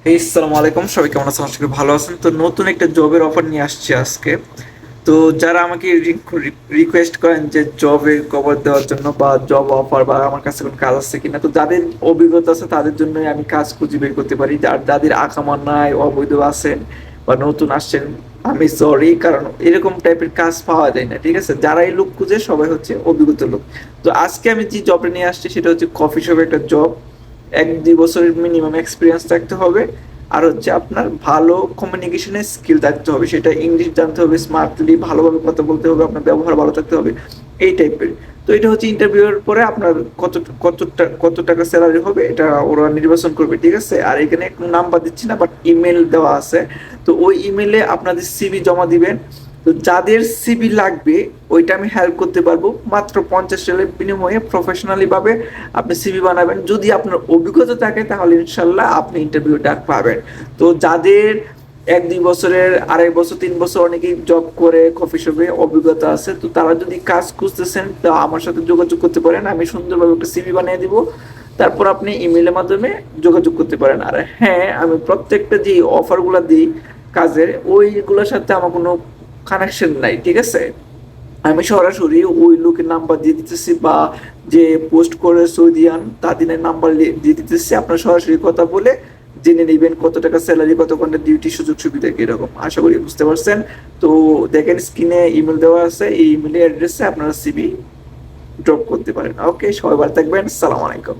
আসসালামু আলাইকুম, সবাই কেমন আছেন? আশা করি ভালো আছেন। তো নতুন একটা জবের অফার নিয়ে আসছি আজকে। তো যারা আমাকে রিকোয়েস্ট করেন যে জবের কভার দেওয়ার জন্য বা জব অফার বা আমার কাছে কোনো কাজ আছে কিনা, তো যাদের অভিজ্ঞতা আছে তাদের জন্যই আমি কাজ খুঁজে বের করতে পারি। আর যাদের আকামা নাই, অবৈধ আছেন বা নতুন আসছেন, আমি সরি, কারণ এরকম টাইপের কাজ পাওয়া যায় না। ঠিক আছে, যারা এই লোক খুঁজে সবাই হচ্ছে অভিজ্ঞতা লোক। তো আজকে আমি যে জবটা নিয়ে আসছি সেটা হচ্ছে কফি শপে একটা জব। 1-2 বছরের মিনিমাম এক্সপিরিয়েন্স থাকতে হবে। আর হচ্ছে আপনার ভালো কমিউনিকেশনের স্কিল থাকতে হবে, সেটা ইংলিশ জানতে হবে, স্মার্টলি ভালোভাবে কথা বলতে হবে, আপনার ব্যবহার ভালো থাকতে হবে, এই টাইপের। তো এটা হচ্ছে ইন্টারভিউর পরে আপনার কত টাকা স্যালারি হবে এটা ওরা নির্বাচন করবে। ঠিক আছে, আর এখানে কোনো নাম্বার দিচ্ছি না, বাট ইমেল দেওয়া আছে। তো ওই ইমেলে আপনাদের সিভি জমা দিবেন। তো যাদের সিভি লাগবে ওইটা আমি হেল্প করতে পারবো, মাত্র 50 রিয়ালের বিনিময়ে প্রফেশনালি ভাবে আপনি সিভি বানাবেন। যদি আপনার অভিজ্ঞতা থাকে তাহলে ইনশাল্লাহ আপনি ইন্টারভিউ ডাক পাবেন। তো যাদের 1-2 বছরের, 2.5 বছর, 3 বছর অনেকেই জব করে কফি শপে অভিজ্ঞতা আছে, তো তারা যদি কাজ খুঁজতেছেন তা আমার সাথে যোগাযোগ করতে পারেন। আমি সুন্দরভাবে একটা সিভি বানিয়ে দিব, তারপর আপনি ইমেলের মাধ্যমে যোগাযোগ করতে পারেন। আর হ্যাঁ, আমি প্রত্যেকটা যে অফারগুলো দিই কাজের, ওইগুলোর সাথে আমার কোনো কানেকশন নাই। ঠিক আছে, আমি সরাসরি ওই লোকের নাম্বার দিয়ে দিতেছি বা যে পোস্ট করে সৌদিয়ান তাদের নাম্বার দিয়ে দিতেছি। আপনার সরাসরি কথা বলে জেনে নেবেন কত টাকা স্যালারি, কত ঘন্টা ডিউটি, সুযোগ সুবিধা কিরকম। আশা করি বুঝতে পারছেন। তো দেখেন স্ক্রিনে ইমেল দেওয়া আছে, এই ইমেল অ্যাড্রেসে আপনারা সিভি ড্রপ করতে পারেন। ওকে, সবাই ভালো থাকবেন। সালাম আলাইকুম।